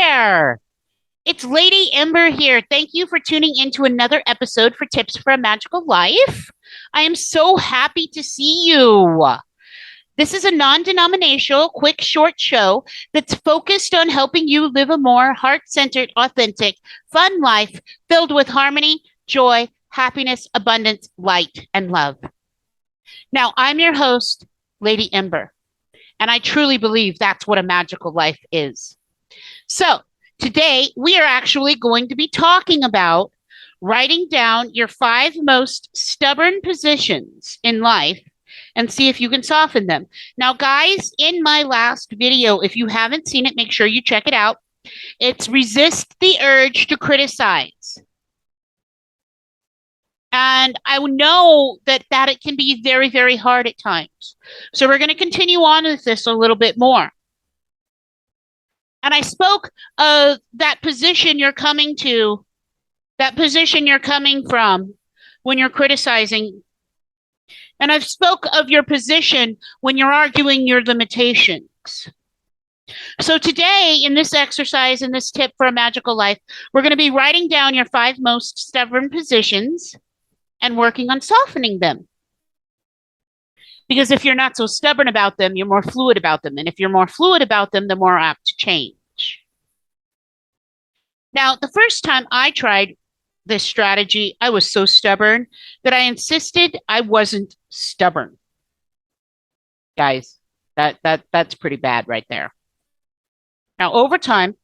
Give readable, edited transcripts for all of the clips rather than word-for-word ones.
there. It's Lady Ember here. Thank you for tuning into another episode for Tips for a Magical Life. I am so happy to see you. This is a non denominational, quick, short show that's focused on helping you live a more heart centered, authentic, fun life filled with harmony, joy, happiness, abundance, light, and love. Now, I'm your host, Lady Ember, and I truly believe that's what a magical life is. So, today we are actually going to be talking about writing down your 5 most stubborn positions in life and see if you can soften them. Now, guys, in my last video, if you haven't seen it, make sure you check it out. It's resist the urge to criticize. And I know that it can be very, very hard at times. So we're going to continue on with this a little bit more. And I spoke of that position you're coming to, that position you're coming from when you're criticizing. And I've spoke of your position when you're arguing your limitations. So today, in this exercise, in this tip for a magical life, we're going to be writing down your 5 most stubborn positions and working on softening them. Because if you're not so stubborn about them, you're more fluid about them. And if you're more fluid about them, the more apt to change. Now, the first time I tried this strategy, I was so stubborn that I insisted I wasn't stubborn. Guys, that's pretty bad right there. Now, over time,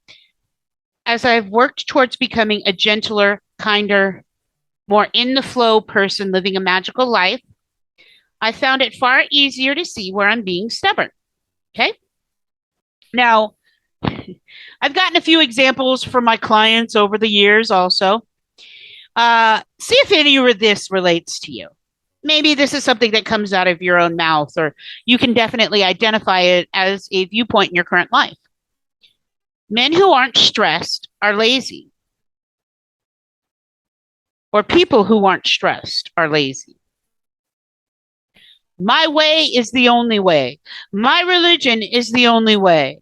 as I've worked towards becoming a gentler, kinder, more in the flow person living a magical life, I found it far easier to see where I'm being stubborn. Okay. Now, I've gotten a few examples from my clients over the years also. See if any of this relates to you. Maybe this is something that comes out of your own mouth, or you can definitely identify it as a viewpoint in your current life. Men who aren't stressed are lazy. Or people who aren't stressed are lazy. My way is the only way. My religion is the only way.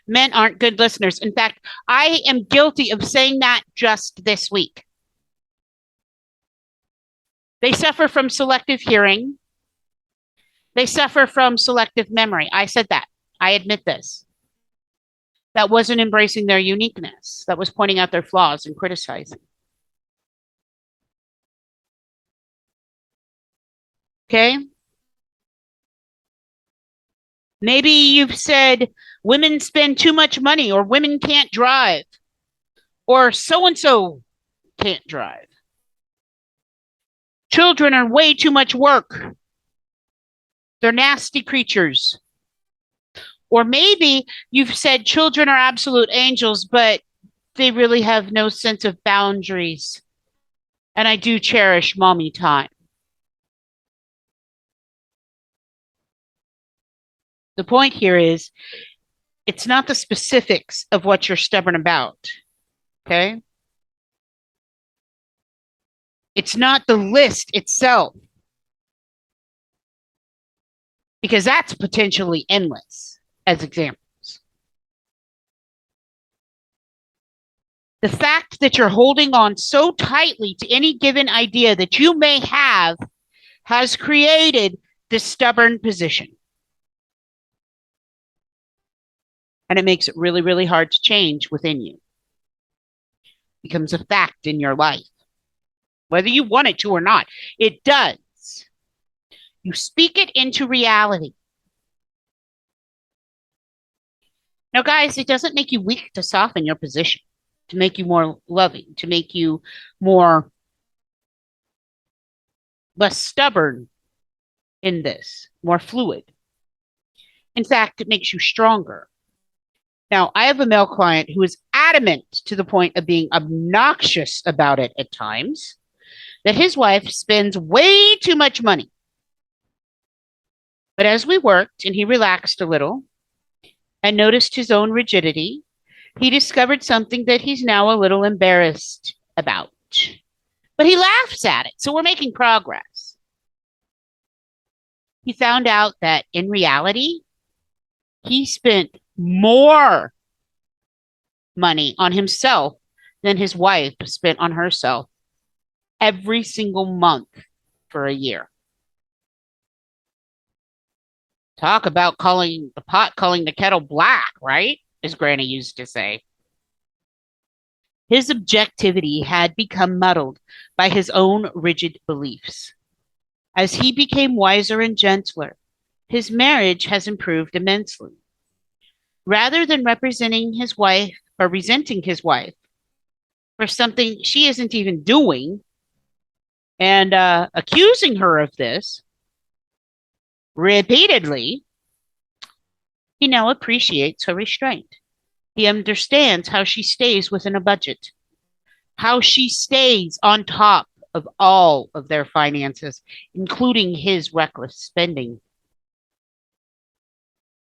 Men aren't good listeners. In fact, I am guilty of saying that just this week. They suffer from selective hearing. They suffer from selective memory. I said that. I admit this. That wasn't embracing their uniqueness. That was pointing out their flaws and criticizing. Okay? Maybe you've said women spend too much money, or women can't drive, or so-and-so can't drive. Children are way too much work. They're nasty creatures. Or maybe you've said children are absolute angels, but they really have no sense of boundaries. And I do cherish mommy time. The point here is, it's not the specifics of what you're stubborn about, okay? It's not the list itself, because that's potentially endless as examples. The fact that you're holding on so tightly to any given idea that you may have has created this stubborn position. And it makes it really, really hard to change within you. It becomes a fact in your life. Whether you want it to or not, it does. You speak it into reality. Now, guys, it doesn't make you weak to soften your position, to make you more loving, to make you less stubborn in this, more fluid. In fact, it makes you stronger. Now, I have a male client who is adamant to the point of being obnoxious about it at times, that his wife spends way too much money. But as we worked and he relaxed a little and noticed his own rigidity, he discovered something that he's now a little embarrassed about. But he laughs at it, so we're making progress. He found out that in reality, He spent more money on himself than his wife spent on herself every single month for a year. Talk about calling the kettle black, right? As Granny used to say. His objectivity had become muddled by his own rigid beliefs. As he became wiser and gentler, his marriage has improved immensely. Rather than representing his wife or resenting his wife for something she isn't even doing and accusing her of this repeatedly, he now appreciates her restraint. He understands how she stays within a budget, how she stays on top of all of their finances, including his reckless spending.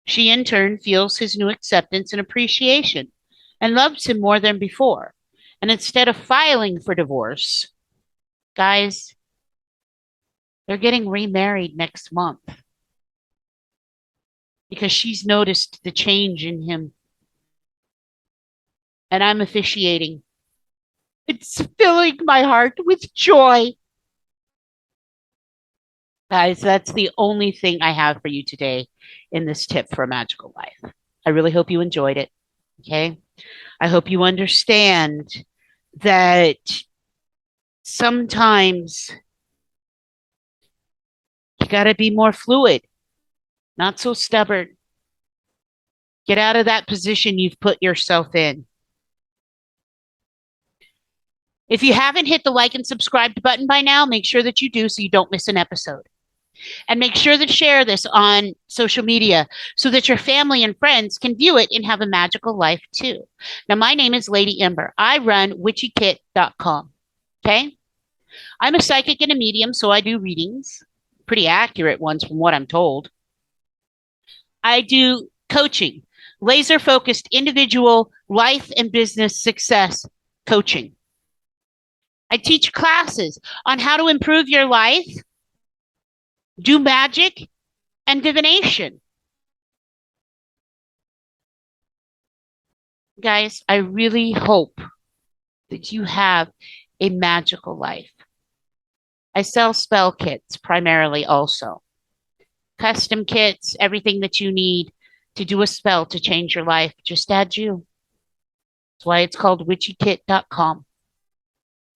She, in turn, feels his new acceptance and appreciation and loves him more than before. And instead of filing for divorce, guys, they're getting remarried next month because she's noticed the change in him. And I'm officiating. It's filling my heart with joy. Guys, that's the only thing I have for you today in this tip for a magical life. I really hope you enjoyed it. Okay. I hope you understand that sometimes you got to be more fluid, not so stubborn. Get out of that position you've put yourself in. If you haven't hit the like and subscribe button by now, make sure that you do so you don't miss an episode. And make sure to share this on social media so that your family and friends can view it and have a magical life too. Now, my name is Lady Ember. I run witchykit.com. Okay. I'm a psychic and a medium, so I do readings, pretty accurate ones from what I'm told. I do coaching, laser focused individual life and business success coaching. I teach classes on how to improve your life, do magic, and divination. Guys, I really hope that you have a magical life. I sell spell kits primarily also. Custom kits, everything that you need to do a spell to change your life. Just add you. That's why it's called witchykit.com.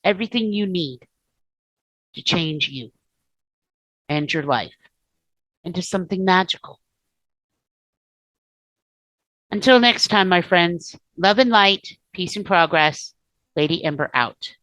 Everything you need to change you and your life into something magical. Until next time, my friends, love and light, peace and progress. Lady Ember out.